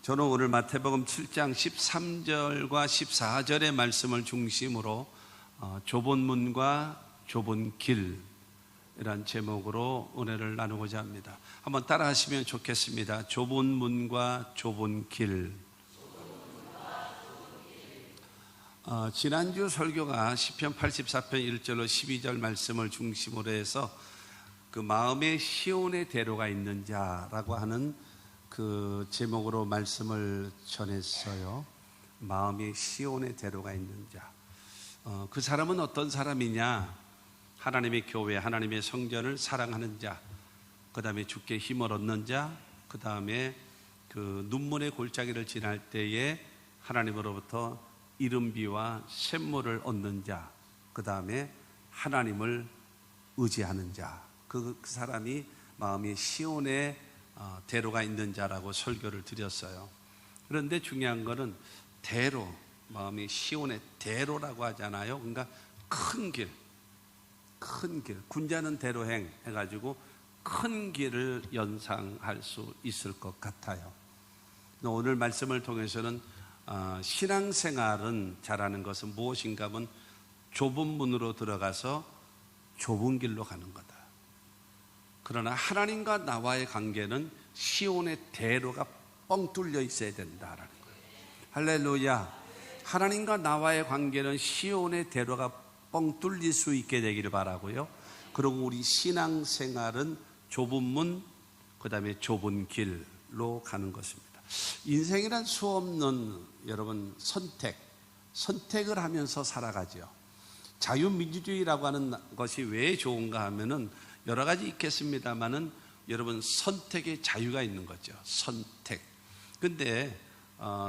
저는 오늘 마태복음 7장 13절과 14절의 말씀을 중심으로 좁은 문과 좁은 길이란 제목으로 은혜를 나누고자 합니다. 한번 따라 하시면 좋겠습니다. 좁은 문과 좁은 길. 지난주 설교가 시편 84편 1절로 12절 말씀을 중심으로 해서 그 마음에 시온의 대로가 있는 자라고 하는 그 제목으로 말씀을 전했어요. 마음에 시온의 대로가 있는 자. 그 사람은 어떤 사람이냐? 하나님의 교회, 하나님의 성전을 사랑하는 자, 그 다음에 주께 힘을 얻는 자, 그 다음에 그 눈물의 골짜기를 지날 때에 하나님으로부터 이른비와 샘물을 얻는 자, 그 다음에 하나님을 의지하는 자. 그 사람이 마음에 시온의 대로가 있는 자라고 설교를 드렸어요. 그런데 중요한 거는 대로, 마음이 시온의 대로라고 하잖아요. 그러니까 큰 길, 군자는 대로행 해가지고 큰 길을 연상할 수 있을 것 같아요. 오늘 말씀을 통해서는 신앙생활은 잘하는 것은 무엇인가 하면 좁은 문으로 들어가서 좁은 길로 가는 거다. 그러나 하나님과 나와의 관계는 시온의 대로가 뻥 뚫려 있어야 된다라는 거예요. 할렐루야. 하나님과 나와의 관계는 시온의 대로가 뻥 뚫릴 수 있게 되기를 바라고요. 그리고 우리 신앙생활은 좁은 문, 그 다음에 좁은 길로 가는 것입니다. 인생이란 수없는 여러분 선택을 하면서 살아가죠. 자유민주주의라고 하는 것이 왜 좋은가 하면은 여러 가지 있겠습니다만은 여러분 선택의 자유가 있는 거죠. 선택. 근데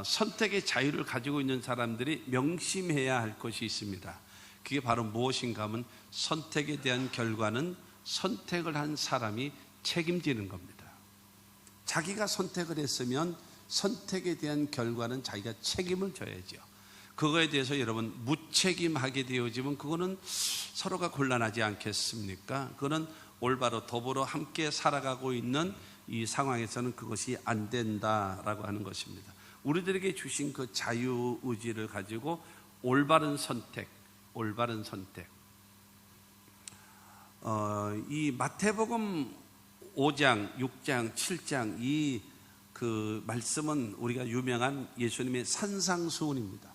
선택의 자유를 가지고 있는 사람들이 명심해야 할 것이 있습니다. 그게 바로 무엇인가 하면 선택에 대한 결과는 선택을 한 사람이 책임지는 겁니다. 자기가 선택을 했으면 선택에 대한 결과는 자기가 책임을 져야죠. 그거에 대해서 여러분 무책임하게 되어지면 그거는 서로가 곤란하지 않겠습니까? 그거는 올바로 더불어 함께 살아가고 있는 이 상황에서는 그것이 안 된다라고 하는 것입니다. 우리들에게 주신 그 자유의지를 가지고 올바른 선택. 이 마태복음 5장, 6장, 7장 이 그 말씀은 우리가 유명한 예수님의 산상수훈입니다.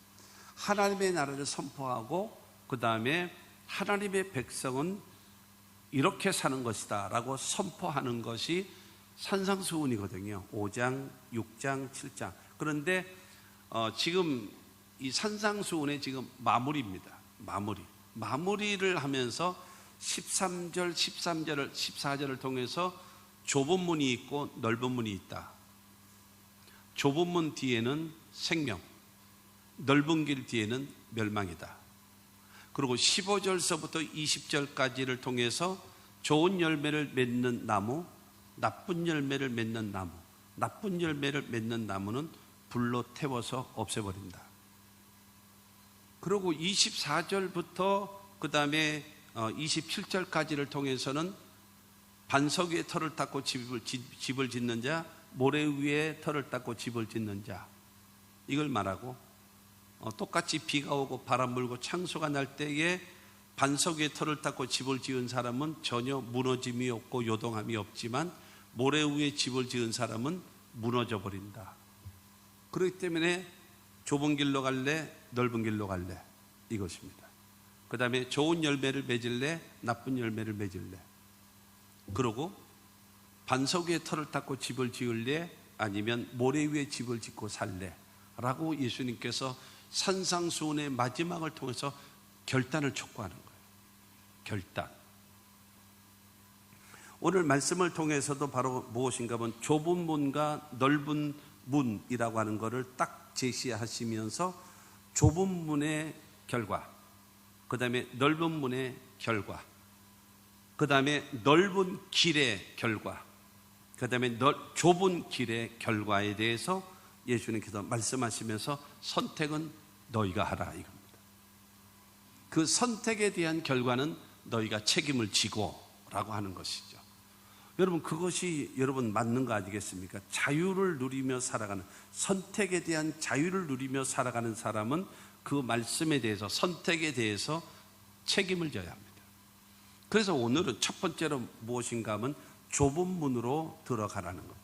하나님의 나라를 선포하고 그 다음에 하나님의 백성은 이렇게 사는 것이다 라고 선포하는 것이 산상수훈이거든요. 5장, 6장, 7장. 그런데 지금 이 산상수훈의 지금 마무리입니다. 마무리를 하면서 13절, 14절을 통해서 좁은 문이 있고 넓은 문이 있다. 좁은 문 뒤에는 생명, 넓은 길 뒤에는 멸망이다. 그리고 15절서부터 20절까지를 통해서 좋은 열매를 맺는 나무, 나쁜 열매를 맺는 나무, 나쁜 열매를 맺는 나무는 불로 태워서 없애버린다. 그리고 24절부터 그 다음에 27절까지를 통해서는 반석 위에 터를 닦고 집을 짓는 자, 모래 위에 터를 닦고 집을 짓는 자, 이걸 말하고 똑같이 비가 오고 바람 불고 창수가 날 때에 반석 위에 터를 닦고 집을 지은 사람은 전혀 무너짐이 없고 요동함이 없지만 모래 위에 집을 지은 사람은 무너져 버린다. 그렇기 때문에 좁은 길로 갈래, 넓은 길로 갈래, 이것입니다. 그 다음에 좋은 열매를 맺을래, 나쁜 열매를 맺을래. 그러고 반석 위에 터를 닦고 집을 지을래, 아니면 모래 위에 집을 짓고 살래 라고 예수님께서 산상수훈의 마지막을 통해서 결단을 촉구하는 거예요. 결단. 오늘 말씀을 통해서도 바로 무엇인가 하면 좁은 문과 넓은 문이라고 하는 것을 딱 제시하시면서 좁은 문의 결과, 그 다음에 넓은 문의 결과, 그 다음에 넓은 길의 결과, 그 다음에 좁은 길의 결과에 대해서 예수님께서 말씀하시면서 선택은 너희가 하라 이겁니다. 그 선택에 대한 결과는 너희가 책임을 지고 라고 하는 것이죠. 여러분, 그것이 여러분 맞는 거 아니겠습니까? 자유를 누리며 살아가는, 선택에 대한 자유를 누리며 살아가는 사람은 그 말씀에 대해서, 선택에 대해서 책임을 져야 합니다. 그래서 오늘은 첫 번째로 무엇인가 하면 좁은 문으로 들어가라는 겁니다.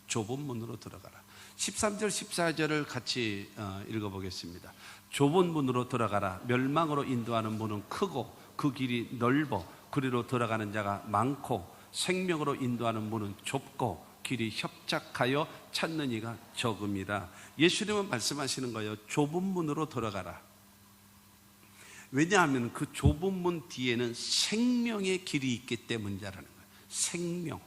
좁은 문으로 들어가라. 13절 14절을 같이 읽어보겠습니다. 좁은 문으로 들어가라. 멸망으로 인도하는 문은 크고 그 길이 넓어 그리로 들어가는 자가 많고, 생명으로 인도하는 문은 좁고 길이 협착하여 찾는 이가 적음이라. 예수님은 말씀하시는 거예요. 좁은 문으로 들어가라. 왜냐하면 그 좁은 문 뒤에는 생명의 길이 있기 때문이라는 거예요. 생명.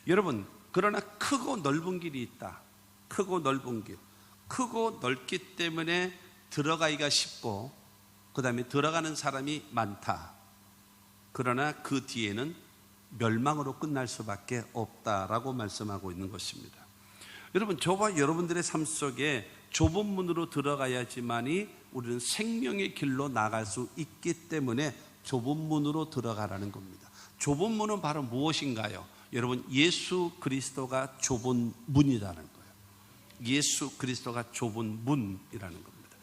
여러분, 그러나 크고 넓은 길이 있다. 크고 넓은 길. 크고 넓기 때문에 들어가기가 쉽고, 그 다음에 들어가는 사람이 많다. 그러나 그 뒤에는 멸망으로 끝날 수밖에 없다라고 말씀하고 있는 것입니다. 여러분, 저와 여러분들의 삶 속에 좁은 문으로 들어가야지만이 우리는 생명의 길로 나갈 수 있기 때문에 좁은 문으로 들어가라는 겁니다. 좁은 문은 바로 무엇인가요? 여러분, 예수 그리스도가 좁은 문이라는 거예요. 예수 그리스도가 좁은 문이라는 겁니다.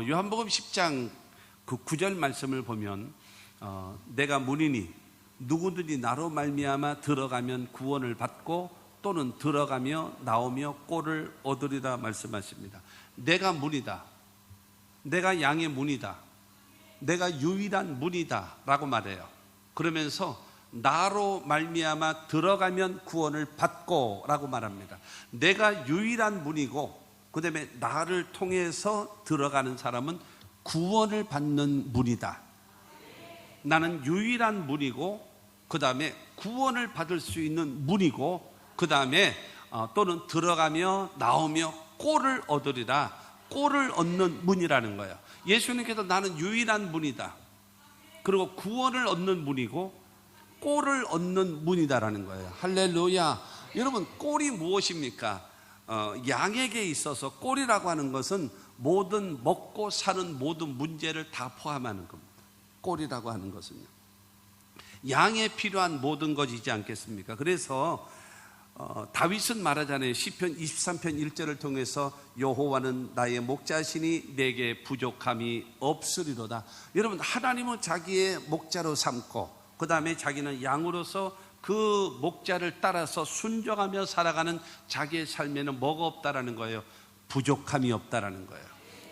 요한복음 10장 그 9절 말씀을 보면 내가 문이니 누구든지 나로 말미암아 들어가면 구원을 받고 또는 들어가며 나오며 꼴을 얻으리라 말씀하십니다. 내가 문이다. 내가 양의 문이다. 내가 유일한 문이다 라고 말해요. 그러면서 나로 말미암아 들어가면 구원을 받고 라고 말합니다. 내가 유일한 문이고, 그 다음에 나를 통해서 들어가는 사람은 구원을 받는 문이다. 나는 유일한 문이고, 그 다음에 구원을 받을 수 있는 문이고, 그 다음에 또는 들어가며 나오며 꼴을 얻으리라. 꼴을 얻는 문이라는 거예요. 예수님께서 나는 유일한 문이다. 그리고 구원을 얻는 문이고 꼴을 얻는 문이다라는 거예요. 할렐루야. 여러분, 꼴이 무엇입니까? 양에게 있어서 꼴이라고 하는 것은 모든 먹고 사는 모든 문제를 다 포함하는 겁니다. 꼴이라고 하는 것은요, 양에 필요한 모든 것이지 않겠습니까? 그래서 다윗은 말하잖아요. 시편 23편 1절을 통해서 여호와는 나의 목자시니 내게 부족함이 없으리로다. 여러분, 하나님은 자기의 목자로 삼고, 그 다음에 자기는 양으로서 그 목자를 따라서 순종하며 살아가는 자기의 삶에는 뭐가 없다라는 거예요? 부족함이 없다라는 거예요.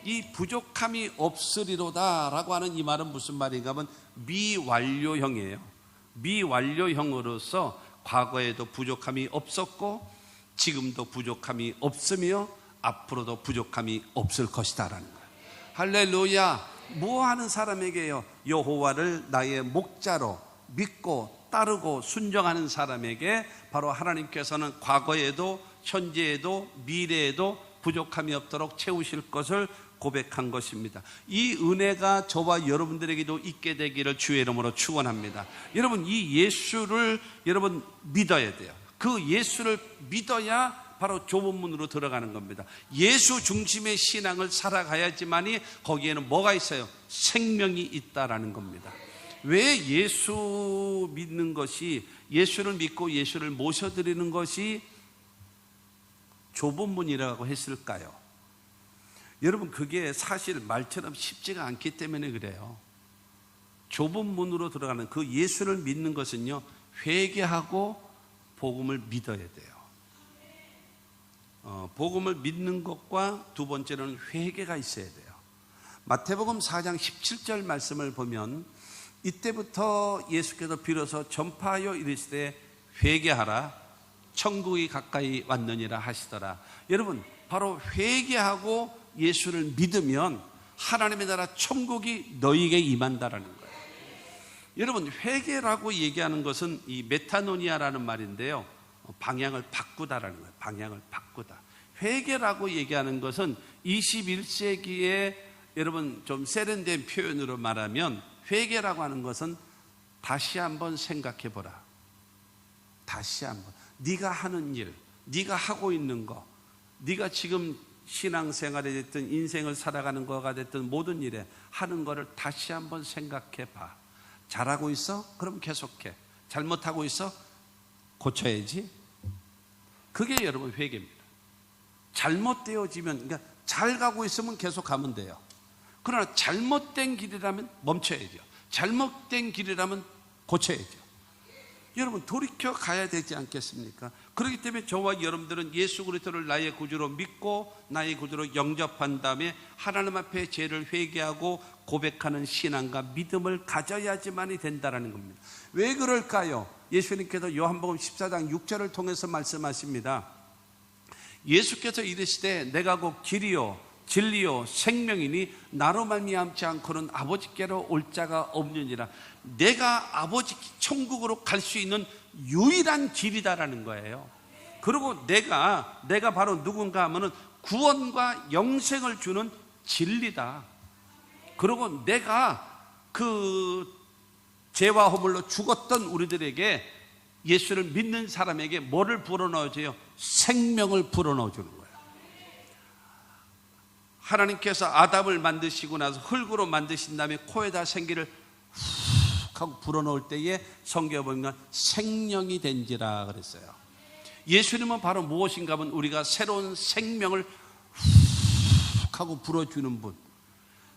이 부족함이 없으리로다 라고 하는 이 말은 무슨 말인가 하면 미완료형이에요. 미완료형으로서 과거에도 부족함이 없었고 지금도 부족함이 없으며 앞으로도 부족함이 없을 것이다 라는 거예요. 할렐루야. 뭐하는 사람에게요? 여호와를 나의 목자로 믿고 따르고 순종하는 사람에게 바로 하나님께서는 과거에도 현재에도 미래에도 부족함이 없도록 채우실 것을 고백한 것입니다. 이 은혜가 저와 여러분들에게도 있게 되기를 주의 이름으로 축원합니다. 여러분, 이 예수를 여러분 믿어야 돼요. 그 예수를 믿어야 바로 좁은 문으로 들어가는 겁니다. 예수 중심의 신앙을 살아가야지만이 거기에는 뭐가 있어요? 생명이 있다라는 겁니다. 왜 예수 믿는 것이, 예수를 믿고 예수를 모셔드리는 것이 좁은 문이라고 했을까요? 여러분, 그게 사실 말처럼 쉽지가 않기 때문에 그래요. 좁은 문으로 들어가는 그 예수를 믿는 것은요, 회개하고 복음을 믿어야 돼요. 복음을 믿는 것과 두 번째로는 회개가 있어야 돼요. 마태복음 4장 17절 말씀을 보면 이때부터 예수께서 비로소 전파하여 이르시되 회개하라 천국이 가까이 왔느니라 하시더라. 여러분, 바로 회개하고 예수를 믿으면 하나님의 나라 천국이 너희에게 임한다라는 거예요. 여러분, 회개라고 얘기하는 것은 이 메타노니아라는 말인데요, 방향을 바꾸다라는 거예요. 방향을 바꾸다. 회개라고 얘기하는 것은 21세기에 여러분 좀 세련된 표현으로 말하면 회개라고 하는 것은 다시 한번 생각해 보라. 다시 한번 네가 하는 일, 네가 하고 있는 거, 네가 지금 신앙생활에 됐든 인생을 살아가는 거가 됐든 모든 일에 하는 거를 다시 한번 생각해 봐. 잘하고 있어? 그럼 계속해. 잘못하고 있어? 고쳐야지. 그게 여러분 회개입니다. 잘못되어지면, 그러니까 잘 가고 있으면 계속 가면 돼요. 그러나 잘못된 길이라면 멈춰야죠. 잘못된 길이라면 고쳐야죠. 여러분 돌이켜 가야 되지 않겠습니까? 그렇기 때문에 저와 여러분들은 예수 그리스도를 나의 구주로 믿고 나의 구주로 영접한 다음에 하나님 앞에 죄를 회개하고 고백하는 신앙과 믿음을 가져야지만이 된다는 겁니다. 왜 그럴까요? 예수님께서 요한복음 14장 6절을 통해서 말씀하십니다. 예수께서 이르시되 내가 곧 길이요 진리요 생명이니 나로 말미암지 않고는 아버지께로 올 자가 없느니라. 내가 아버지 천국으로 갈 수 있는 유일한 길이다라는 거예요. 그리고 내가 바로 누군가 하면은 구원과 영생을 주는 진리다. 그리고 내가 그 죄와 허물로 죽었던 우리들에게, 예수를 믿는 사람에게 뭐를 불어넣어줘요? 생명을 불어넣어주는 거예요. 하나님께서 아담을 만드시고 나서 흙으로 만드신 다음에 코에다 생기를 훅 하고 불어넣을 때에 성경에 보면 생명이 된지라 그랬어요. 예수님은 바로 무엇인가 하면 우리가 새로운 생명을 훅 하고 불어주는 분.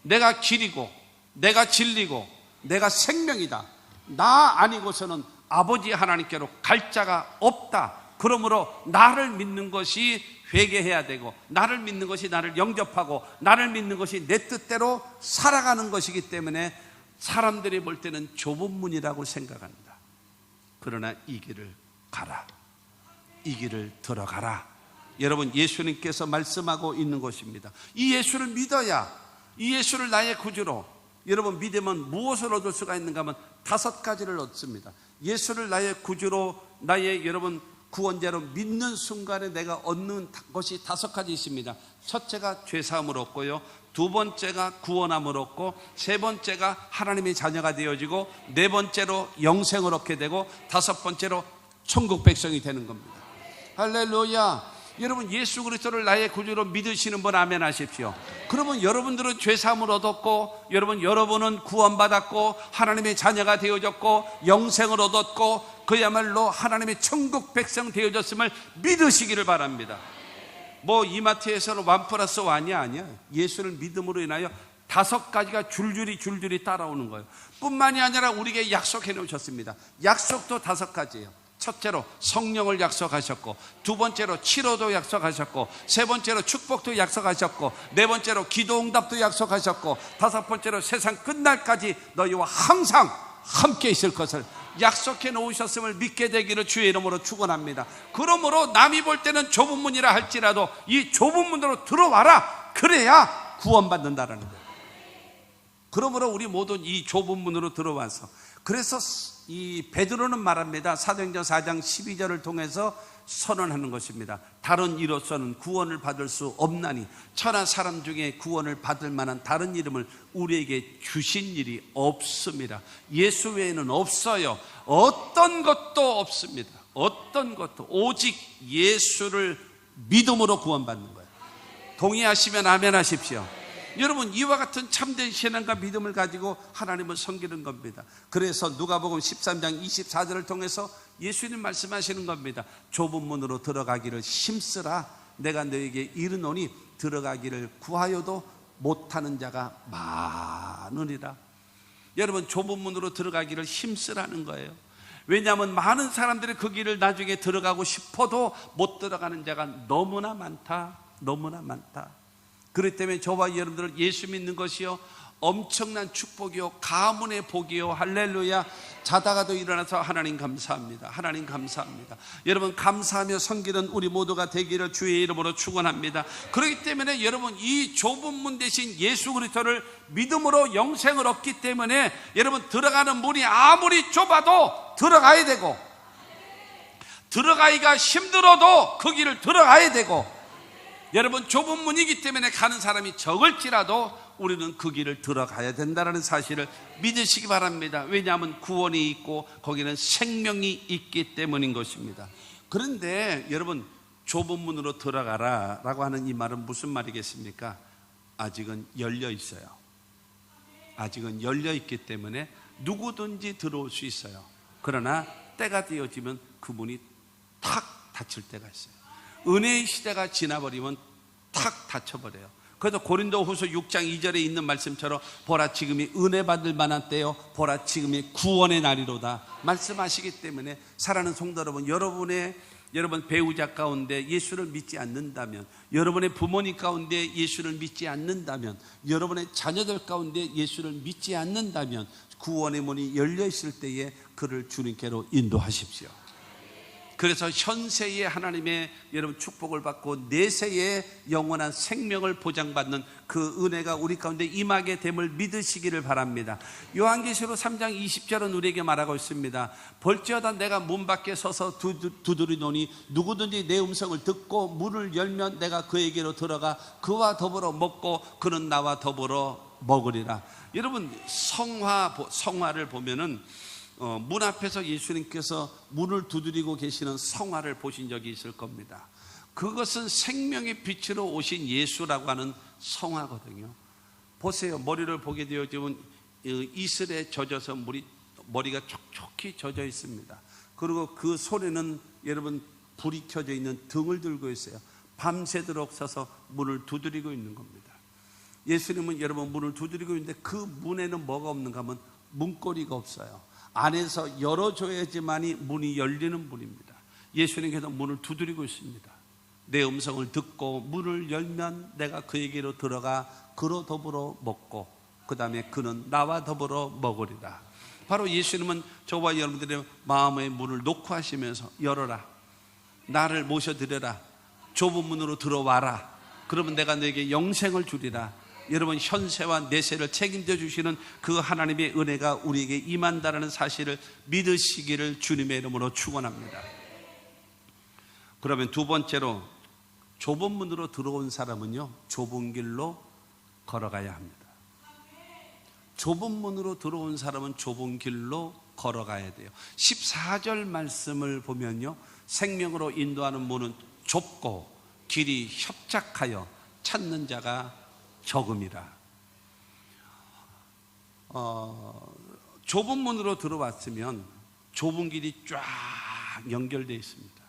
내가 길이고 내가 진리고 내가 생명이다. 나 아니고서는 아버지 하나님께로 갈 자가 없다. 그러므로 나를 믿는 것이 회개해야 되고, 나를 믿는 것이 나를 영접하고, 나를 믿는 것이 내 뜻대로 살아가는 것이기 때문에 사람들이 볼 때는 좁은 문이라고 생각합니다. 그러나 이 길을 가라, 이 길을 들어가라. 여러분, 예수님께서 말씀하고 있는 것입니다. 이 예수를 믿어야, 이 예수를 나의 구주로, 여러분 믿으면 무엇을 얻을 수가 있는가 하면 5가지를 얻습니다. 예수를 나의 구주로, 나의 여러분 구원자로 믿는 순간에 내가 얻는 것이 5가지 있습니다. 첫째가 죄사함을 얻고요, 두 번째가 구원함을 얻고, 세 번째가 하나님의 자녀가 되어지고, 네 번째로 영생을 얻게 되고, 5번째로 천국 백성이 되는 겁니다. 할렐루야. 여러분, 예수 그리스도를 나의 구주로 믿으시는 분 아멘 하십시오. 그러면 여러분들은 죄사함을 얻었고, 여러분은 구원받았고, 하나님의 자녀가 되어졌고, 영생을 얻었고, 그야말로 하나님의 천국 백성 되어졌음을 믿으시기를 바랍니다. 뭐 이마트에서는 1+1이 아니야. 예수를 믿음으로 인하여 5가지가 줄줄이 따라오는 거예요. 뿐만이 아니라 우리에게 약속해 놓으셨습니다. 약속도 5가지예요. 첫째로 성령을 약속하셨고, 두 번째로 치료도 약속하셨고, 세 번째로 축복도 약속하셨고, 네 번째로 기도응답도 약속하셨고, 5번째로 세상 끝날까지 너희와 항상 함께 있을 것을 약속해 놓으셨음을 믿게 되기를 주의 이름으로 축원합니다. 그러므로 남이 볼 때는 좁은 문이라 할지라도 이 좁은 문으로 들어와라. 그래야 구원받는다라는 거예요. 그러므로 우리 모두 이 좁은 문으로 들어와서, 그래서 이 베드로는 말합니다. 사도행전 4장 12절을 통해서 선언하는 것입니다. 다른 이로서는 구원을 받을 수 없나니 천하 사람 중에 구원을 받을 만한 다른 이름을 우리에게 주신 일이 없습니다. 예수 외에는 없어요. 어떤 것도 없습니다. 어떤 것도, 오직 예수를 믿음으로 구원받는 거예요. 동의하시면 아멘 하십시오. 여러분, 이와 같은 참된 신앙과 믿음을 가지고 하나님을 섬기는 겁니다. 그래서 누가복음 13장 24절을 통해서 예수님 말씀하시는 겁니다. 좁은 문으로 들어가기를 힘쓰라. 내가 너에게 이르노니 들어가기를 구하여도 못하는 자가 많으리라. 여러분, 좁은 문으로 들어가기를 힘쓰라는 거예요. 왜냐하면 많은 사람들이 그 길을 나중에 들어가고 싶어도 못 들어가는 자가 너무나 많다. 너무나 많다. 그렇기 때문에 저와 여러분들은 예수 믿는 것이요 엄청난 축복이요 가문의 복이요. 할렐루야. 자다가도 일어나서 하나님 감사합니다. 하나님 감사합니다. 여러분, 감사하며 섬기는 우리 모두가 되기를 주의 이름으로 축원합니다. 그렇기 때문에 여러분, 이 좁은 문 대신 예수 그리스도를 믿음으로 영생을 얻기 때문에 여러분, 들어가는 문이 아무리 좁아도 들어가야 되고, 들어가기가 힘들어도 그 길을 들어가야 되고, 여러분, 좁은 문이기 때문에 가는 사람이 적을지라도 우리는 그 길을 들어가야 된다는 사실을 믿으시기 바랍니다. 왜냐하면 구원이 있고 거기는 생명이 있기 때문인 것입니다. 그런데 여러분, 좁은 문으로 들어가라 라고 하는 이 말은 무슨 말이겠습니까? 아직은 열려 있어요. 아직은 열려 있기 때문에 누구든지 들어올 수 있어요. 그러나 때가 되어지면 그 문이 탁 닫힐 때가 있어요. 은혜의 시대가 지나버리면 탁 닫혀버려요. 그래서 고린도후서 6장 2절에 있는 말씀처럼 보라 지금이 은혜 받을 만한 때요, 보라 지금이 구원의 날이로다 말씀하시기 때문에 사랑하는 성도 여러분, 여러분 배우자 가운데 예수를 믿지 않는다면, 여러분의 부모님 가운데 예수를 믿지 않는다면, 여러분의 자녀들 가운데 예수를 믿지 않는다면 구원의 문이 열려 있을 때에 그를 주님께로 인도하십시오. 그래서 현세에 하나님의 여러분 축복을 받고 내세에 영원한 생명을 보장받는 그 은혜가 우리 가운데 임하게 됨을 믿으시기를 바랍니다. 요한계시록 3장 20절은 우리에게 말하고 있습니다. 볼지어다 내가 문 밖에 서서 두드리노니 누구든지 내 음성을 듣고 문을 열면 내가 그에게로 들어가 그와 더불어 먹고 그는 나와 더불어 먹으리라. 여러분 성화를 보면은 문 앞에서 예수님께서 문을 두드리고 계시는 성화를 보신 적이 있을 겁니다. 그것은 생명의 빛으로 오신 예수라고 하는 성화거든요. 보세요. 머리를 보게 되어지면 이슬에 젖어서 머리가 촉촉히 젖어 있습니다. 그리고 그 손에는 여러분 불이 켜져 있는 등을 들고 있어요. 밤새도록 서서 문을 두드리고 있는 겁니다. 예수님은 여러분 문을 두드리고 있는데 그 문에는 뭐가 없는가 하면 문고리가 없어요. 안에서 열어줘야지만이 문이 열리는 분입니다. 예수님께서 문을 두드리고 있습니다. 내 음성을 듣고 문을 열면 내가 그에게로 들어가 그로 더불어 먹고 그 다음에 그는 나와 더불어 먹으리라. 바로 예수님은 저와 여러분들의 마음의 문을 놓고 하시면서 열어라, 나를 모셔드려라, 좁은 문으로 들어와라, 그러면 내가 너에게 영생을 주리라. 여러분 현세와 내세를 책임져 주시는 그 하나님의 은혜가 우리에게 임한다는 사실을 믿으시기를 주님의 이름으로 축원합니다. 그러면 두 번째로 좁은 문으로 들어온 사람은요, 좁은 길로 걸어가야 합니다. 좁은 문으로 들어온 사람은 좁은 길로 걸어가야 돼요. 14절 말씀을 보면요, 생명으로 인도하는 문은 좁고 길이 협착하여 찾는 자가 적음이라. 좁은 문으로 들어왔으면 좁은 길이 쫙 연결되어 있습니다.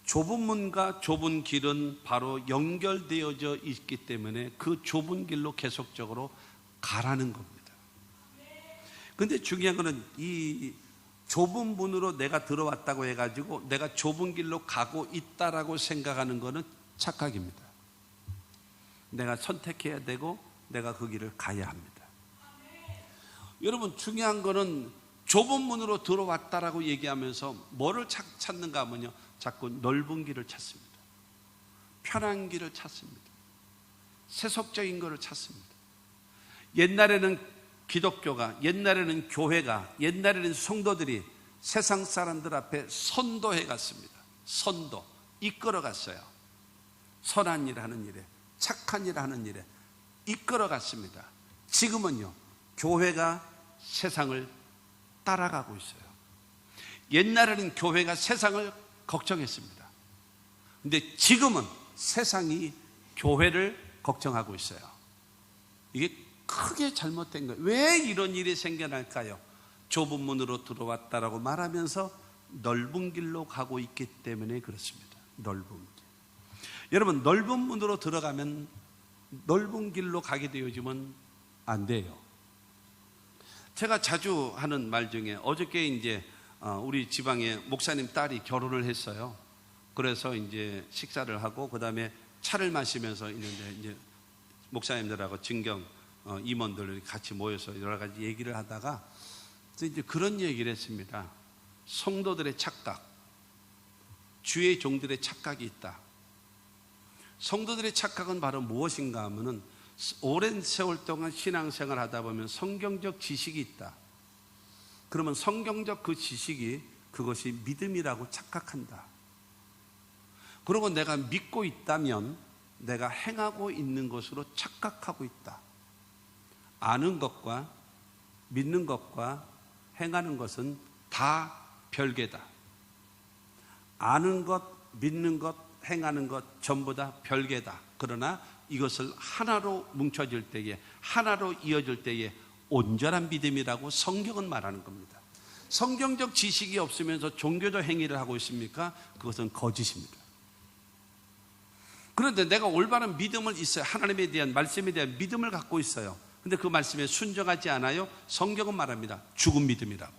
좁은 문과 좁은 길은 바로 연결되어져 있기 때문에 그 좁은 길로 계속적으로 가라는 겁니다. 근데 중요한 거는 이 좁은 문으로 내가 들어왔다고 해가지고 내가 좁은 길로 가고 있다라고 생각하는 거는 착각입니다. 내가 선택해야 되고 내가 그 길을 가야 합니다. 여러분 중요한 거는 좁은 문으로 들어왔다라고 얘기하면서 뭐를 찾는가 하면요, 자꾸 넓은 길을 찾습니다. 편한 길을 찾습니다. 세속적인 것을 찾습니다. 옛날에는 기독교가, 옛날에는 교회가, 옛날에는 성도들이 세상 사람들 앞에 선도해 갔습니다. 선도, 이끌어 갔어요. 선한 일 하는 일에, 착한 일 하는 일에 이끌어 갔습니다. 지금은요, 교회가 세상을 따라가고 있어요. 옛날에는 교회가 세상을 걱정했습니다. 근데 지금은 세상이 교회를 걱정하고 있어요. 이게 크게 잘못된 거예요. 왜 이런 일이 생겨날까요? 좁은 문으로 들어왔다라고 말하면서 넓은 길로 가고 있기 때문에 그렇습니다. 넓은 길. 여러분 넓은 문으로 들어가면 넓은 길로 가게 되어지면 안 돼요. 제가 자주 하는 말 중에 어저께 이제 우리 지방에 목사님 딸이 결혼을 했어요. 그래서 이제 식사를 하고 그 다음에 차를 마시면서 있는데 이제 목사님들하고 증경 임원들 같이 모여서 여러 가지 얘기를 하다가 이제 그런 얘기를 했습니다. 성도들의 착각, 주의 종들의 착각이 있다. 성도들의 착각은 바로 무엇인가 하면은 오랜 세월 동안 신앙생활 하다 보면 성경적 지식이 있다. 그러면 성경적 그 지식이 그것이 믿음이라고 착각한다. 그리고 내가 믿고 있다면 내가 행하고 있는 것으로 착각하고 있다. 아는 것과 믿는 것과 행하는 것은 다 별개다. 아는 것, 믿는 것, 행하는 것 전부 다 별개다. 그러나 이것을 하나로 뭉쳐질 때에, 하나로 이어질 때에 온전한 믿음이라고 성경은 말하는 겁니다. 성경적 지식이 없으면서 종교적 행위를 하고 있습니까? 그것은 거짓입니다. 그런데 내가 올바른 믿음을 있어요. 하나님에 대한 말씀에 대한 믿음을 갖고 있어요. 근데 그 말씀에 순종하지 않아요? 성경은 말합니다. 죽은 믿음이라고.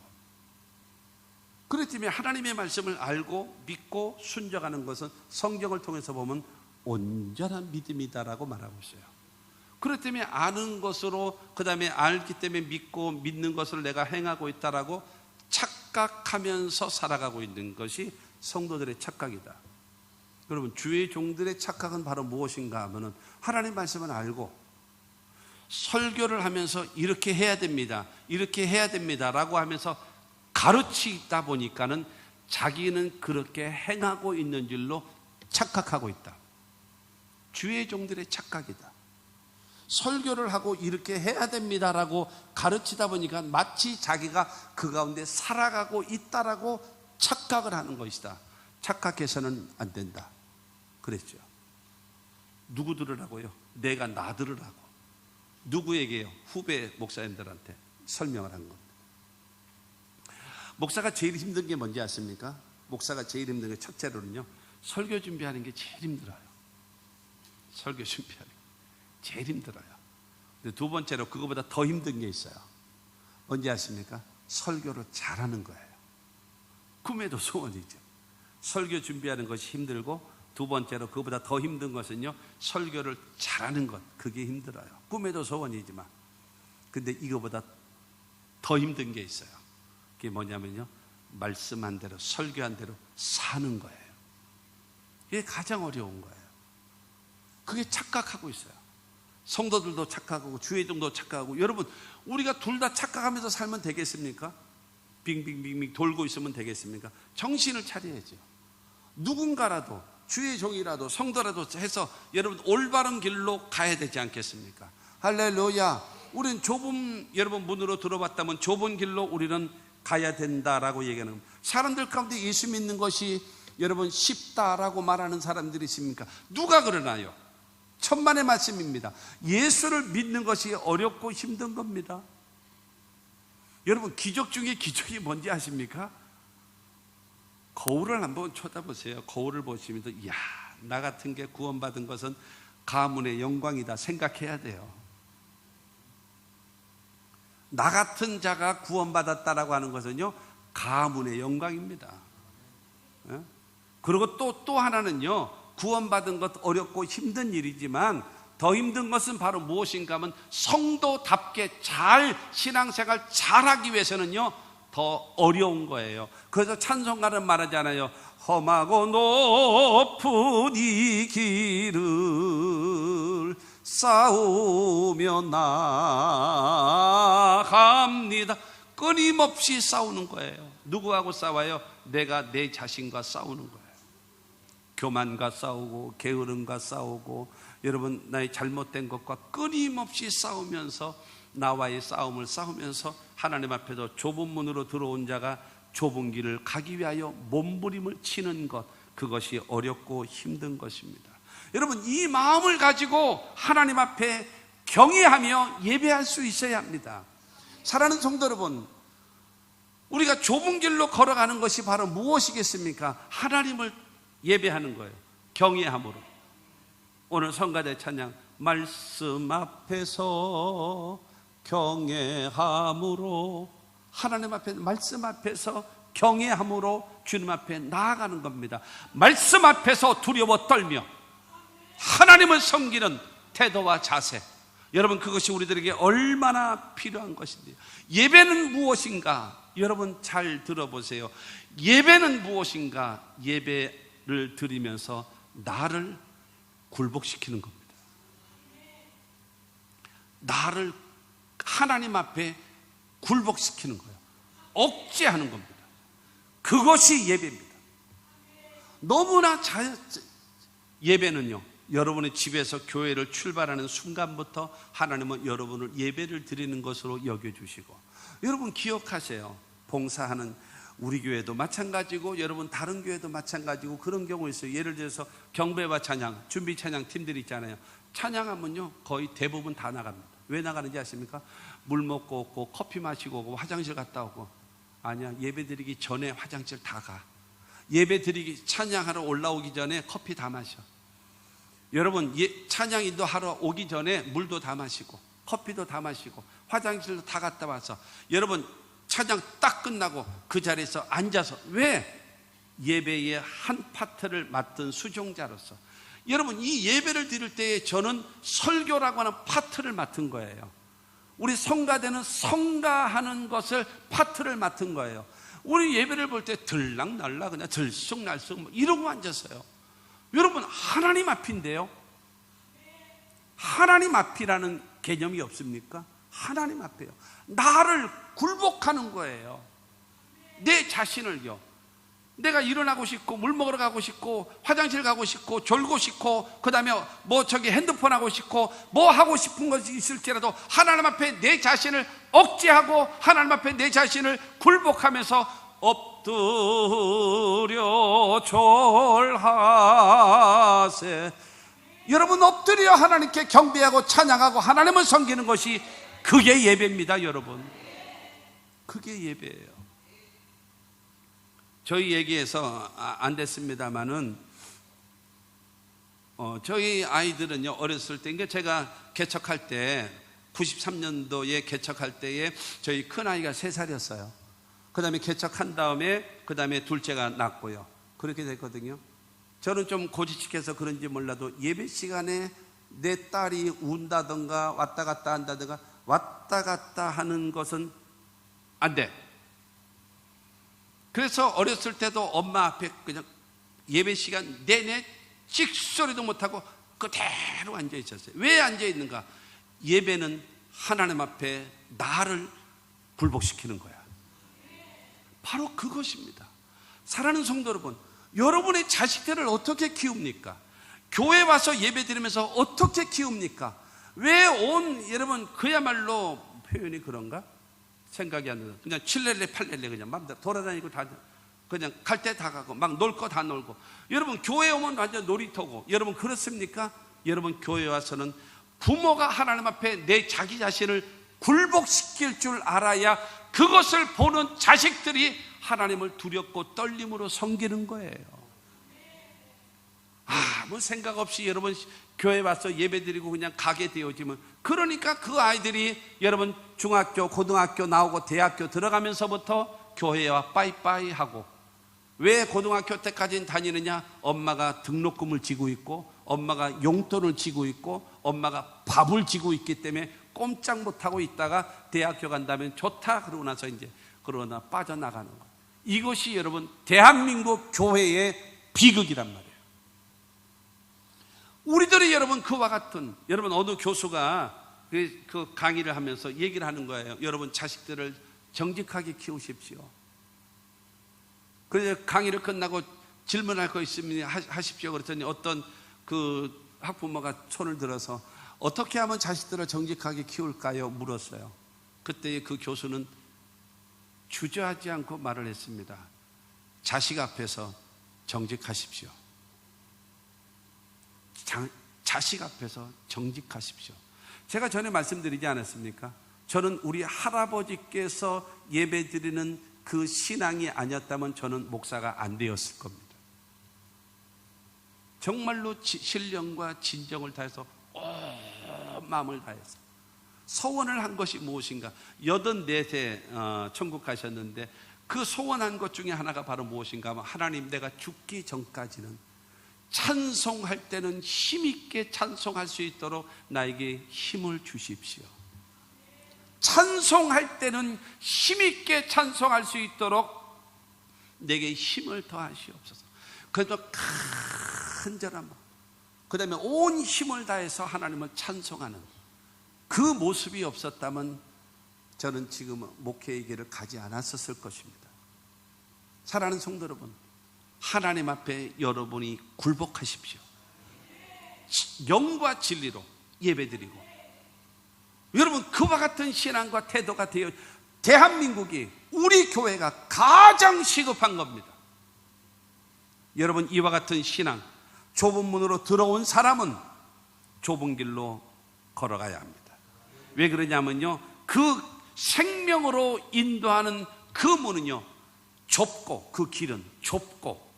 그렇기 때문에 하나님의 말씀을 알고 믿고 순종하는 것은 성경을 통해서 보면 온전한 믿음이다라고 말하고 있어요. 그렇기 때문에 아는 것으로, 그 다음에 알기 때문에 믿고 믿는 것을 내가 행하고 있다라고 착각하면서 살아가고 있는 것이 성도들의 착각이다. 여러분, 주의 종들의 착각은 바로 무엇인가 하면은 하나님 말씀을 알고 설교를 하면서 이렇게 해야 됩니다, 이렇게 해야 됩니다 라고 하면서 가르치다 보니까는 자기는 그렇게 행하고 있는 줄로 착각하고 있다. 주의 종들의 착각이다. 설교를 하고 이렇게 해야 됩니다라고 가르치다 보니까 마치 자기가 그 가운데 살아가고 있다라고 착각을 하는 것이다. 착각해서는 안 된다 그랬죠. 누구 들으라고요? 내가 나 들으라고. 누구에게요? 후배 목사님들한테 설명을 한 겁니다. 목사가 제일 힘든 게 뭔지 아십니까? 목사가 제일 힘든 게 첫째로는요, 설교 준비하는 게 제일 힘들어요. 설교 준비하는 게 제일 힘들어요. 근데 두 번째로 그거보다 더 힘든 게 있어요. 뭔지 아십니까? 설교를 잘하는 거예요. 꿈에도 소원이죠. 설교 준비하는 것이 힘들고, 두 번째로 그거보다 더 힘든 것은요, 설교를 잘하는 것. 그게 힘들어요. 꿈에도 소원이지만. 근데 이거보다 더 힘든 게 있어요. 그게 뭐냐면요, 말씀한 대로, 설교한 대로 사는 거예요. 이게 가장 어려운 거예요. 그게 착각하고 있어요. 성도들도 착각하고 주의종도 착각하고. 여러분, 우리가 둘 다 착각하면서 살면 되겠습니까? 빙빙빙빙 돌고 있으면 되겠습니까? 정신을 차려야죠. 누군가라도, 주의 종이라도 성도라도 해서 여러분 올바른 길로 가야 되지 않겠습니까? 할렐루야. 우리는 좁은, 여러분 문으로 들어봤다면 좁은 길로 우리는 가야 된다라고 얘기하는 겁니다. 사람들 가운데 예수 믿는 것이 여러분 쉽다라고 말하는 사람들이 있습니까? 누가 그러나요? 천만의 말씀입니다. 예수를 믿는 것이 어렵고 힘든 겁니다. 여러분, 기적 중에 기적이 뭔지 아십니까? 거울을 한번 쳐다보세요. 거울을 보시면서 이야, 나 같은 게 구원받은 것은 가문의 영광이다 생각해야 돼요. 나 같은 자가 구원받았다라고 하는 것은요, 가문의 영광입니다. 그리고 또 하나는요, 구원받은 것 어렵고 힘든 일이지만 더 힘든 것은 바로 무엇인가 하면 성도답게 잘 신앙생활 잘하기 위해서는요, 더 어려운 거예요. 그래서 찬송가는 말하잖아요. 험하고 높은 이 길을 싸우며 나갑니다. 끊임없이 싸우는 거예요. 누구하고 싸워요? 내가 내 자신과 싸우는 거예요. 교만과 싸우고 게으름과 싸우고, 여러분 나의 잘못된 것과 끊임없이 싸우면서, 나와의 싸움을 싸우면서 하나님 앞에서 좁은 문으로 들어온 자가 좁은 길을 가기 위하여 몸부림을 치는 것, 그것이 어렵고 힘든 것입니다. 여러분, 이 마음을 가지고 하나님 앞에 경외하며 예배할 수 있어야 합니다. 사랑하는 성도 여러분, 우리가 좁은 길로 걸어가는 것이 바로 무엇이겠습니까? 하나님을 예배하는 거예요. 경외함으로. 오늘 성가대 찬양, 말씀 앞에서 경외함으로, 하나님 앞에, 말씀 앞에서 경외함으로 주님 앞에 나아가는 겁니다. 말씀 앞에서 두려워 떨며 하나님을 섬기는 태도와 자세, 여러분 그것이 우리들에게 얼마나 필요한 것인지. 예배는 무엇인가? 여러분 잘 들어보세요. 예배는 무엇인가? 예배를 드리면서 나를 굴복시키는 겁니다. 나를 하나님 앞에 굴복시키는 거예요. 억제하는 겁니다. 그것이 예배입니다. 너무나 예배는요, 여러분의 집에서 교회를 출발하는 순간부터 하나님은 여러분을 예배를 드리는 것으로 여겨주시고, 여러분 기억하세요. 봉사하는 우리 교회도 마찬가지고 여러분 다른 교회도 마찬가지고 그런 경우 있어요. 예를 들어서 경배와 찬양, 준비 찬양 팀들이 있잖아요. 찬양하면요 거의 대부분 다 나갑니다. 왜 나가는지 아십니까? 물 먹고 오고 커피 마시고 오고 화장실 갔다 오고 아니야, 예배 드리기 전에 화장실 다 가. 예배 드리기 찬양하러 올라오기 전에 커피 다 마셔. 여러분, 찬양 인도하러 오기 전에 물도 다 마시고 커피도 다 마시고 화장실도 다 갔다 와서 여러분 찬양 딱 끝나고 그 자리에서 앉아서, 왜? 예배의 한 파트를 맡은 수종자로서. 여러분, 이 예배를 드릴 때에 저는 설교라고 하는 파트를 맡은 거예요. 우리 성가대는 성가하는 것을 파트를 맡은 거예요. 우리 예배를 볼 때 들락날락 그냥 들쑥날쑥 이러고 앉았어요. 여러분, 하나님 앞인데요. 하나님 앞이라는 개념이 없습니까? 하나님 앞이에요. 나를 굴복하는 거예요. 내 자신을요. 내가 일어나고 싶고 물 먹으러 가고 싶고 화장실 가고 싶고 졸고 싶고 그 다음에 핸드폰 하고 싶고 뭐 하고 싶은 것이 있을지라도 하나님 앞에 내 자신을 억제하고 하나님 앞에 내 자신을 굴복하면서 엎드려 절하세. 여러분, 엎드려 하나님께 경배하고 찬양하고 하나님을 섬기는 것이 그게 예배입니다. 여러분, 그게 예배예요. 저희 얘기해서 안 됐습니다만은 저희 아이들은요, 어렸을 때, 그러니까 제가 개척할 때 93년도에 개척할 때에 저희 큰아이가 3살이었어요 그 다음에 개척한 다음에 그 다음에 둘째가 낳고요. 그렇게 됐거든요. 저는 좀 고지식해서 그런지 몰라도 예배 시간에 내 딸이 운다든가 왔다 갔다 한다든가 왔다 갔다 하는 것은 안 돼. 그래서 어렸을 때도 엄마 앞에 그냥 예배 시간 내내 찍소리도 못하고 그대로 앉아 있었어요. 왜 앉아 있는가? 예배는 하나님 앞에 나를 굴복시키는 거야. 바로 그것입니다. 사랑하는 성도 여러분, 여러분의 자식들을 어떻게 키웁니까? 교회 와서 예배 드리면서 어떻게 키웁니까? 왜 여러분, 그야말로 표현이 그런가? 생각이 안 나요. 그냥 7렐레 8렐레 그냥 맘대로 돌아다니고 다 그냥 갈 때 다 가고 막 놀 거 다 놀고. 여러분, 교회 오면 완전 놀이터고. 여러분, 그렇습니까? 여러분, 교회 와서는 부모가 하나님 앞에 내 자기 자신을 굴복시킬 줄 알아야 그것을 보는 자식들이 하나님을 두렵고 떨림으로 섬기는 거예요. 아무 생각 없이 여러분 교회 와서 예배드리고 그냥 가게 되어지면, 그러니까 그 아이들이 여러분 중학교, 고등학교 나오고 대학교 들어가면서부터 교회와 빠이빠이 하고. 왜 고등학교 때까지는 다니느냐? 엄마가 등록금을 지고 있고 엄마가 용돈을 지고 있고 엄마가 밥을 지고 있기 때문에 꼼짝 못하고 있다가 대학교 간다면 좋다 그러고 나서 이제 그러나 빠져나가는 거예요. 이것이 여러분 대한민국 교회의 비극이란 말이에요. 우리들이 여러분 그와 같은, 여러분 어느 교수가 그 강의를 하면서 얘기를 하는 거예요. 여러분 자식들을 정직하게 키우십시오. 그래서 강의를 끝나고 질문할 거 있으면 하십시오 그랬더니 어떤 그 학부모가 손을 들어서 어떻게 하면 자식들을 정직하게 키울까요? 물었어요. 그때 그 교수는 주저하지 않고 말을 했습니다. 자식 앞에서 정직하십시오. 자식 앞에서 정직하십시오. 제가 전에 말씀드리지 않았습니까? 저는 우리 할아버지께서 예배드리는 그 신앙이 아니었다면 저는 목사가 안 되었을 겁니다. 정말로 신령과 진정을 다해서 마음을 다해서 소원을 한 것이 무엇인가? 84세 천국 가셨는데 그 소원한 것 중에 하나가 바로 무엇인가 하면, 하나님, 내가 죽기 전까지는 찬송할 때는 힘있게 찬송할 수 있도록 나에게 힘을 주십시오. 찬송할 때는 힘있게 찬송할 수 있도록 내게 힘을 더하시옵소서. 그래서 간절한 마음, 그 다음에 온 힘을 다해서 하나님을 찬송하는 그 모습이 없었다면 저는 지금 목회의 길을 가지 않았었을 것입니다. 사랑하는 성도 여러분, 하나님 앞에 여러분이 굴복하십시오. 영과 진리로 예배드리고, 여러분 그와 같은 신앙과 태도가 되어 대한민국이, 우리 교회가 가장 시급한 겁니다. 여러분 이와 같은 신앙, 좁은 문으로 들어온 사람은 좁은 길로 걸어가야 합니다. 왜 그러냐면요, 그 생명으로 인도하는 그 문은요 좁고, 그 길은 좁고,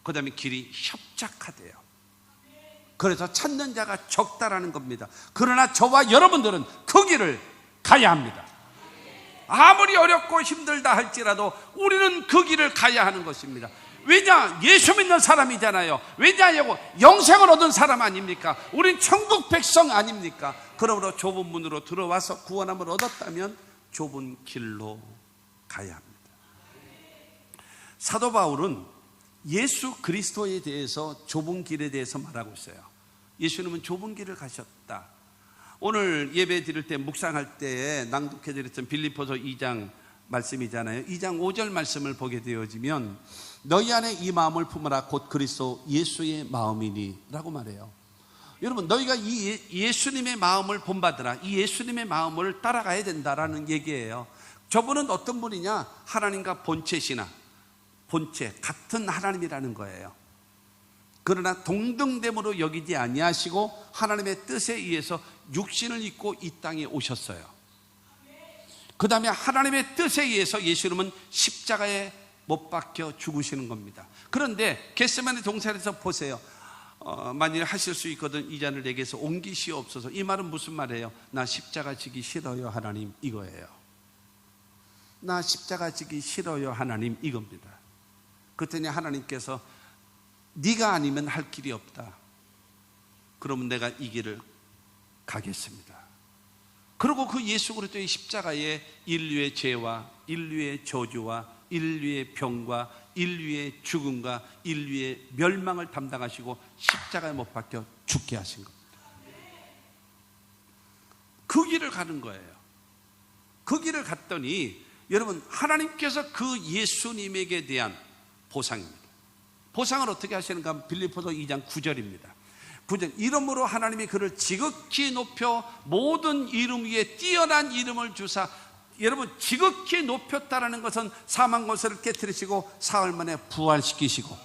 그 다음에 길이 협착하대요. 그래서 찾는 자가 적다라는 겁니다. 그러나 저와 여러분들은 그 길을 가야 합니다. 아무리 어렵고 힘들다 할지라도 우리는 그 길을 가야 하는 것입니다. 왜냐? 예수 믿는 사람이잖아요. 왜냐하고 영생을 얻은 사람 아닙니까? 우린 천국 백성 아닙니까? 그러므로 좁은 문으로 들어와서 구원함을 얻었다면 좁은 길로 가야 합니다. 사도 바울은 예수 그리스도에 대해서 좁은 길에 대해서 말하고 있어요. 예수님은 좁은 길을 가셨다. 오늘 예배 드릴 때 묵상할 때 낭독해 드렸던 빌립보서 2장 말씀이잖아요. 2장 5절 말씀을 보게 되어지면 너희 안에 이 마음을 품으라 곧 그리스도 예수의 마음이니 라고 말해요. 여러분, 너희가 이 예수님의 마음을 본받으라, 이 예수님의 마음을 따라가야 된다라는 얘기예요. 저분은 어떤 분이냐? 하나님과 본체시나 본체 같은 하나님이라는 거예요. 그러나 동등됨으로 여기지 아니하시고 하나님의 뜻에 의해서 육신을 입고 이 땅에 오셨어요. 그 다음에 하나님의 뜻에 의해서 예수님은 십자가에 못 박혀 죽으시는 겁니다. 그런데 겟세마네 동산에서 보세요. 만일 하실 수 있거든 이 잔을 내게서 옮기시옵소서. 이 말은 무슨 말이에요? 나 십자가 지기 싫어요 하나님, 이거예요. 나 십자가 지기 싫어요 하나님, 이겁니다. 그랬더니 하나님께서 네가 아니면 할 길이 없다. 그러면 내가 이 길을 가겠습니다. 그리고 그 예수 그리스도의 십자가에 인류의 죄와 인류의 저주와 인류의 병과 인류의 죽음과 인류의 멸망을 담당하시고 십자가에 못 박혀 죽게 하신 겁니다. 그 길을 가는 거예요. 그 길을 갔더니 여러분, 하나님께서 그 예수님에게 대한 보상입니다. 보상을 어떻게 하시는가? 빌립보서 2장 9절입니다. 9절, 이름으로 하나님이 그를 지극히 높여 모든 이름 위에 뛰어난 이름을 주사. 여러분, 지극히 높였다라는 것은 사망 권세를 깨뜨리시고 사흘 만에 부활시키시고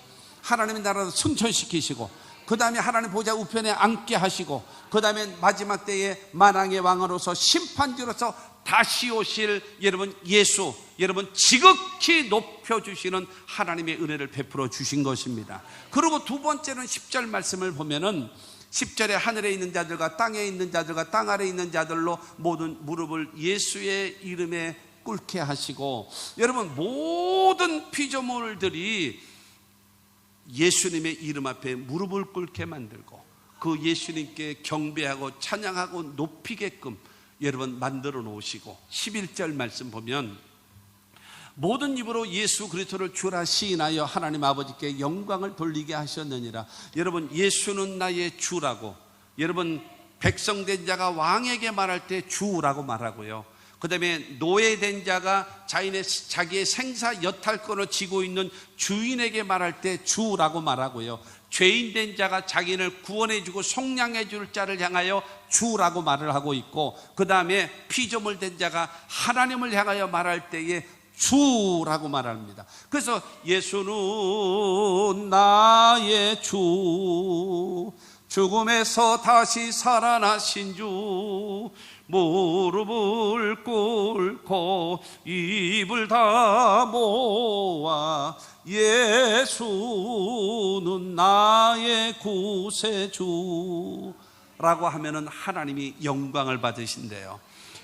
하나님의 나라를 승천시키시고 그 다음에 하나님 보좌 우편에 앉게 하시고 그 다음에 마지막 때에 만왕의 왕으로서 심판주로서 다시 오실 여러분 예수, 여러분 지극히 높여주시는 하나님의 은혜를 베풀어 주신 것입니다. 그리고 두 번째는 10절 말씀을 보면은 10절에 하늘에 있는 자들과 땅에 있는 자들과 땅 아래에 있는 자들로 모든 무릎을 예수의 이름에 꿇게 하시고, 여러분 모든 피조물들이 예수님의 이름 앞에 무릎을 꿇게 만들고 그 예수님께 경배하고 찬양하고 높이게끔 여러분 만들어 놓으시고, 11절 말씀 보면 모든 입으로 예수 그리스도를 주라 시인하여 하나님 아버지께 영광을 돌리게 하셨느니라. 여러분, 예수는 나의 주라고, 여러분 백성된 자가 왕에게 말할 때 주라고 말하고요. 그 다음에 노예된 자가 자기의 생사 여탈권을 쥐고 있는 주인에게 말할 때 주라고 말하고요. 죄인된 자가 자기를 구원해주고 속량해줄 자를 향하여 주라고 말을 하고 있고, 그 다음에 피조물 된 자가 하나님을 향하여 말할 때에 주라고 말합니다. 그래서 예수는 나의 주, 죽음에서 다시 살아나신 주, 무릎을 꿇고 입을 다 모아 예수는 나의 구세주라고 하면은 하나님이 영광을 받으신대요.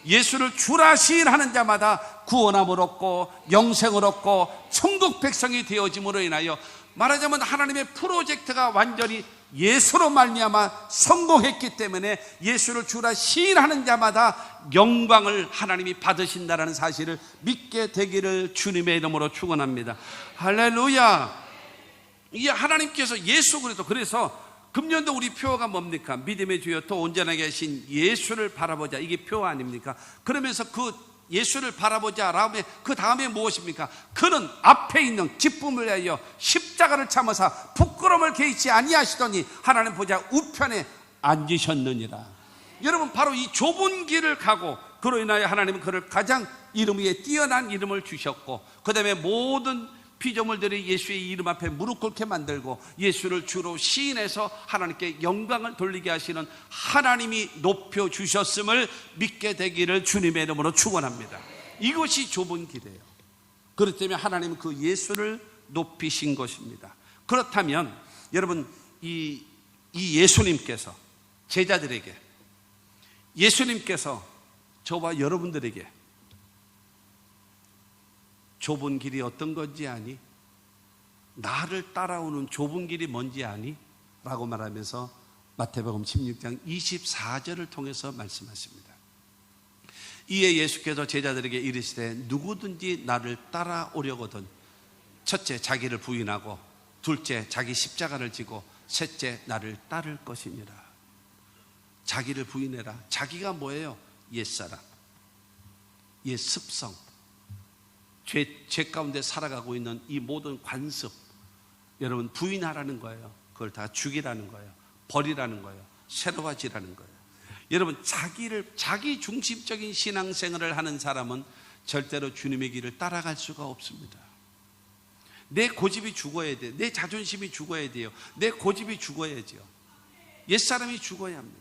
예수를 주라 시인하는 자마다 구원함을 얻고 영생을 얻고 천국 백성이 되어짐으로 인하여 말하자면 하나님의 프로젝트가 완전히 예수로 말미암아 성공했기 때문에 예수를 주라 시인하는 자마다 영광을 하나님이 받으신다라는 사실을 믿게 되기를 주님의 이름으로 축원합니다. 할렐루야. 이 하나님께서 예수 그리스도, 그래서 금년도 우리 표어가 뭡니까? 믿음의 주여 또 온전하게 하신 예수를 바라보자. 이게 표 아닙니까? 그러면서 그 예수를 바라보자 라며 그 다음에 무엇입니까? 그는 앞에 있는 기쁨을 위하여 십자가를 참으사 부끄러움을 개의치 아니하시더니 하나님 보좌 우편에 앉으셨느니라. 여러분, 바로 이 좁은 길을 가고 그로 인하여 하나님은 그를 가장 이름 위에 뛰어난 이름을 주셨고, 그 다음에 모든 피조물들이 예수의 이름 앞에 무릎 꿇게 만들고 예수를 주로 시인해서 하나님께 영광을 돌리게 하시는 하나님이 높여주셨음을 믿게 되기를 주님의 이름으로 축원합니다. 이것이 좁은 길이에요. 그렇기 때문에 하나님은 그 예수를 높이신 것입니다. 그렇다면 여러분 이 예수님께서 제자들에게, 예수님께서 저와 여러분들에게 좁은 길이 어떤 건지 아니? 나를 따라오는 좁은 길이 뭔지 아니? 라고 말하면서 마태복음 16장 24절을 통해서 말씀하십니다. 이에 예수께서 제자들에게 이르시되 누구든지 나를 따라오려거든 첫째 자기를 부인하고 둘째 자기 십자가를 지고 셋째 나를 따를 것이니라. 자기를 부인해라. 자기가 뭐예요? 옛사람, 옛습성, 죄 가운데 살아가고 있는 이 모든 관습, 여러분 부인하라는 거예요. 그걸 다 죽이라는 거예요. 버리라는 거예요. 새로워지라는 거예요. 여러분 자기 중심적인 신앙생활을 하는 사람은 절대로 주님의 길을 따라갈 수가 없습니다. 내 고집이 죽어야 돼요. 내 자존심이 죽어야 돼요. 내 고집이 죽어야죠. 옛사람이 죽어야 합니다.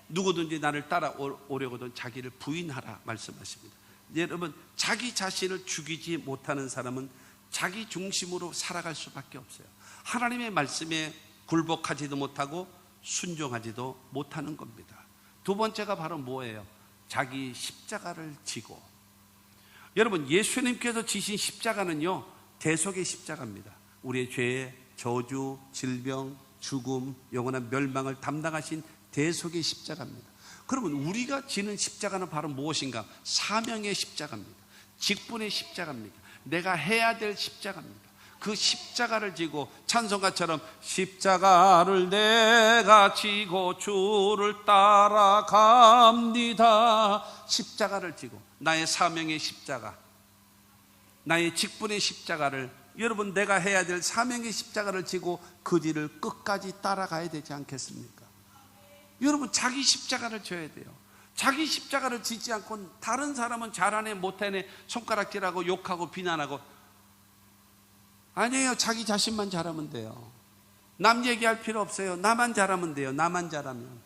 누구든지 나를 따라오려거든 자기를 부인하라 말씀하십니다. 여러분 자기 자신을 죽이지 못하는 사람은 자기 중심으로 살아갈 수밖에 없어요. 하나님의 말씀에 굴복하지도 못하고 순종하지도 못하는 겁니다. 두 번째가 바로 뭐예요? 자기 십자가를 지고. 여러분 예수님께서 지신 십자가는요 대속의 십자가입니다. 우리의 죄, 저주, 질병, 죽음, 영원한 멸망을 담당하신 대속의 십자가입니다. 그러면 우리가 지는 십자가는 바로 무엇인가? 사명의 십자가입니다. 직분의 십자가입니다. 내가 해야 될 십자가입니다. 그 십자가를 지고 찬송가처럼 십자가를 내가 지고 주를 따라갑니다. 십자가를 지고 나의 사명의 십자가, 나의 직분의 십자가를, 여러분 내가 해야 될 사명의 십자가를 지고 그 길을 끝까지 따라가야 되지 않겠습니까? 여러분 자기 십자가를 져야 돼요. 자기 십자가를 지지 않고 다른 사람은 잘하네 못하네 손가락질하고 욕하고 비난하고, 아니에요. 자기 자신만 잘하면 돼요. 남 얘기할 필요 없어요. 나만 잘하면 돼요. 나만 잘하면.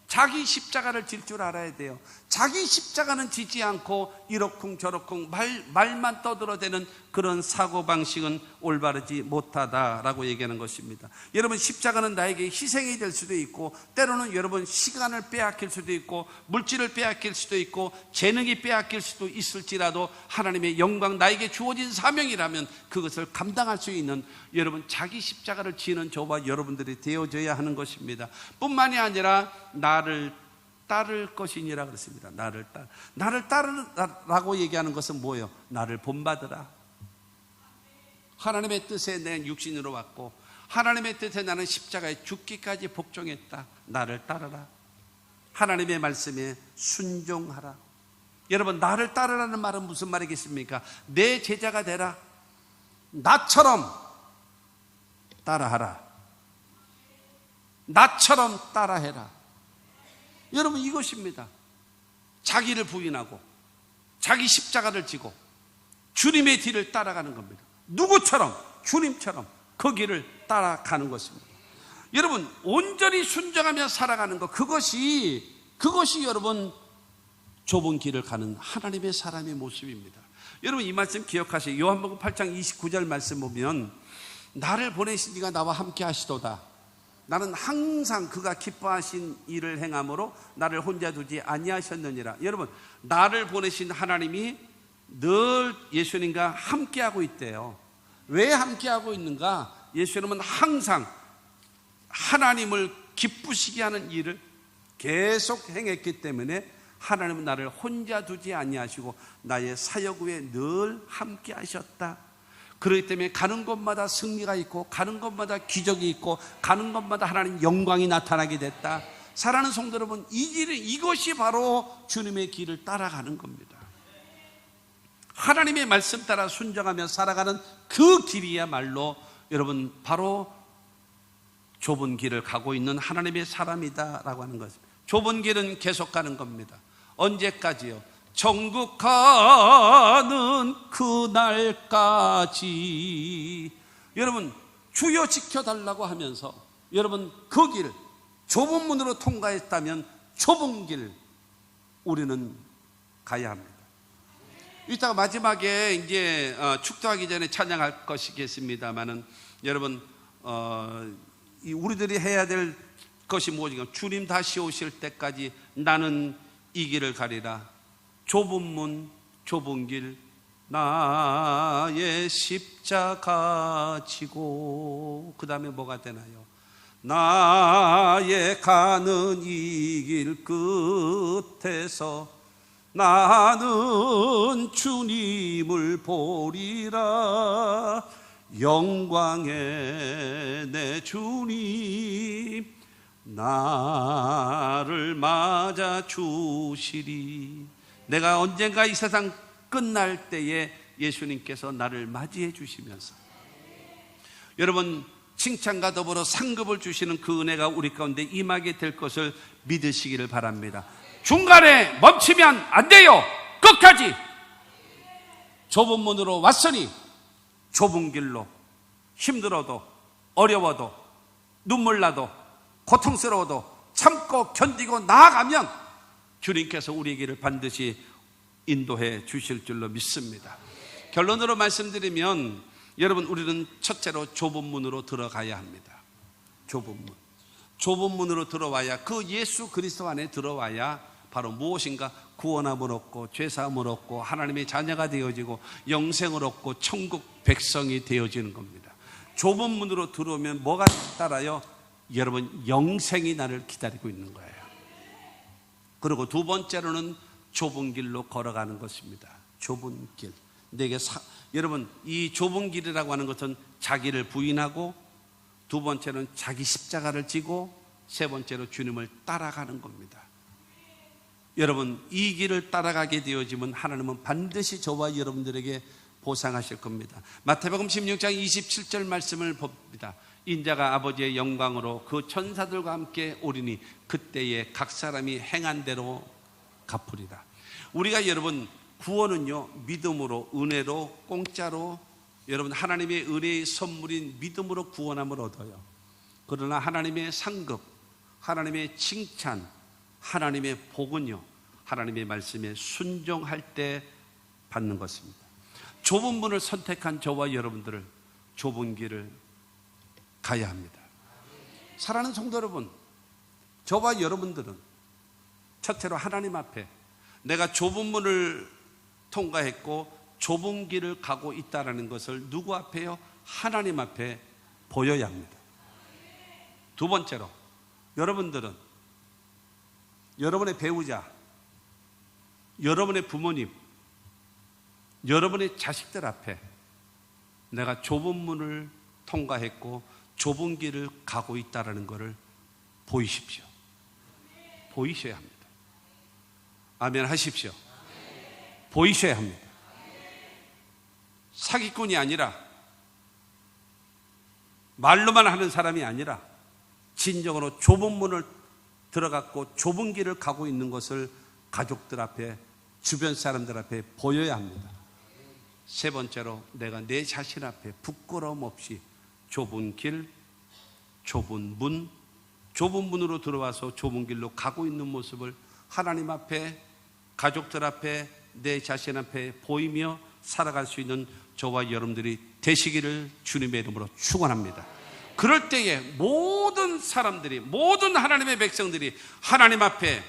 자기 십자가를 질 줄 알아야 돼요. 자기 십자가는 지지 않고 이러쿵저러쿵 말만 떠들어대는 그런 사고방식은 올바르지 못하다라고 얘기하는 것입니다. 여러분 십자가는 나에게 희생이 될 수도 있고, 때로는 여러분 시간을 빼앗길 수도 있고, 물질을 빼앗길 수도 있고, 재능이 빼앗길 수도 있을지라도 하나님의 영광, 나에게 주어진 사명이라면 그것을 감당할 수 있는 여러분 자기 십자가를 지는 저와 여러분들이 되어져야 하는 것입니다. 뿐만이 아니라 나를 따를 것이니라 그랬습니다. 나를 따르라고 얘기하는 것은 뭐예요? 나를 본받으라. 하나님의 뜻에 내 육신으로 왔고 하나님의 뜻에 나는 십자가에 죽기까지 복종했다. 나를 따르라. 하나님의 말씀에 순종하라. 여러분 나를 따르라는 말은 무슨 말이겠습니까? 내 제자가 되라. 나처럼 따라하라. 나처럼 따라해라. 여러분 이것입니다. 자기를 부인하고 자기 십자가를 지고 주님의 뒤를 따라가는 겁니다. 누구처럼? 주님처럼 그 길을 따라가는 것입니다. 여러분 온전히 순종하며 살아가는 것, 그것이 여러분 좁은 길을 가는 하나님의 사람의 모습입니다. 여러분 이 말씀 기억하세요. 요한복음 8장 29절 말씀 보면 나를 보내신 이가 나와 함께 하시도다. 나는 항상 그가 기뻐하신 일을 행함으로 나를 혼자 두지 아니하셨느니라. 여러분 나를 보내신 하나님이 늘 예수님과 함께하고 있대요. 왜 함께하고 있는가? 예수님은 항상 하나님을 기쁘시게 하는 일을 계속 행했기 때문에 하나님은 나를 혼자 두지 아니하시고 나의 사역 후에 늘 함께하셨다. 그렇기 때문에 가는 곳마다 승리가 있고 가는 곳마다 기적이 있고 가는 곳마다 하나님 영광이 나타나게 됐다. 사랑하는 성도 여러분, 이것이 바로 주님의 길을 따라가는 겁니다. 하나님의 말씀 따라 순종하며 살아가는 그 길이야말로 여러분 바로 좁은 길을 가고 있는 하나님의 사람이다라고 하는 것입니다. 좁은 길은 계속 가는 겁니다. 언제까지요? 천국 가는 그날까지. 여러분 주여 지켜달라고 하면서 여러분 그 길 좁은 문으로 통과했다면 좁은 길 우리는 가야 합니다. 이따가 마지막에 이제 축도하기 전에 찬양할 것이겠습니다만은 여러분 우리들이 해야 될 것이 무엇인가? 주님 다시 오실 때까지 나는 이 길을 가리라. 좁은 문 좁은 길 나의 십자가 지고, 그 다음에 뭐가 되나요? 나의 가는 이 길 끝에서 나는 주님을 보리라. 영광의 내 주님 나를 맞아 주시리. 내가 언젠가 이 세상 끝날 때에 예수님께서 나를 맞이해 주시면서 여러분 칭찬과 더불어 상급을 주시는 그 은혜가 우리 가운데 임하게 될 것을 믿으시기를 바랍니다. 중간에 멈추면 안 돼요. 끝까지. 좁은 문으로 왔으니 좁은 길로, 힘들어도 어려워도 눈물 나도 고통스러워도 참고 견디고 나아가면 주님께서 우리의 길을 반드시 인도해 주실 줄로 믿습니다. 결론으로 말씀드리면 여러분, 우리는 첫째로 좁은 문으로 들어가야 합니다. 좁은 문. 좁은 문으로 들어와야, 그 예수 그리스도 안에 들어와야 바로 무엇인가 구원함을 얻고 죄사함을 얻고 하나님의 자녀가 되어지고 영생을 얻고 천국 백성이 되어지는 겁니다. 좁은 문으로 들어오면 뭐가 따라요? 여러분, 영생이 나를 기다리고 있는 거예요. 그리고 두 번째로는 좁은 길로 걸어가는 것입니다. 좁은 길. 여러분, 이 좁은 길이라고 하는 것은 자기를 부인하고, 두 번째는 자기 십자가를 지고, 세 번째로 주님을 따라가는 겁니다. 여러분, 이 길을 따라가게 되어지면 하나님은 반드시 저와 여러분들에게 보상하실 겁니다. 마태복음 16장 27절 말씀을 봅니다. 인자가 아버지의 영광으로 그 천사들과 함께 오리니 그때에 각 사람이 행한 대로 갚으리라. 우리가 여러분 구원은요, 믿음으로, 은혜로, 공짜로, 여러분 하나님의 은혜의 선물인 믿음으로 구원함을 얻어요. 그러나 하나님의 상급, 하나님의 칭찬, 하나님의 복은요, 하나님의 말씀에 순종할 때 받는 것입니다. 좁은 문을 선택한 저와 여러분들을 좁은 길을 가야 합니다. 사랑하는 성도 여러분, 저와 여러분들은 첫째로 하나님 앞에 내가 좁은 문을 통과했고 좁은 길을 가고 있다는 것을 누구 앞에요? 하나님 앞에 보여야 합니다. 두 번째로, 여러분들은 여러분의 배우자, 여러분의 부모님, 여러분의 자식들 앞에 내가 좁은 문을 통과했고 좁은 길을 가고 있다는 것을 보이십시오. 보이셔야 합니다. 아멘 하십시오. 보이셔야 합니다. 사기꾼이 아니라, 말로만 하는 사람이 아니라 진정으로 좁은 문을 들어갔고 좁은 길을 가고 있는 것을 가족들 앞에, 주변 사람들 앞에 보여야 합니다. 세 번째로, 내가 내 자신 앞에 부끄러움 없이 좁은 길, 좁은 문, 좁은 문으로 들어와서 좁은 길로 가고 있는 모습을 하나님 앞에, 가족들 앞에, 내 자신 앞에 보이며 살아갈 수 있는 저와 여러분들이 되시기를 주님의 이름으로 축원합니다. 그럴 때에 모든 사람들이, 모든 하나님의 백성들이 하나님 앞에,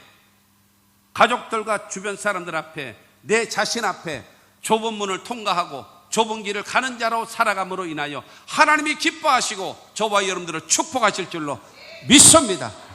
가족들과 주변 사람들 앞에, 내 자신 앞에 좁은 문을 통과하고 좁은 길을 가는 자로 살아감으로 인하여 하나님이 기뻐하시고 저와 여러분들을 축복하실 줄로 믿습니다.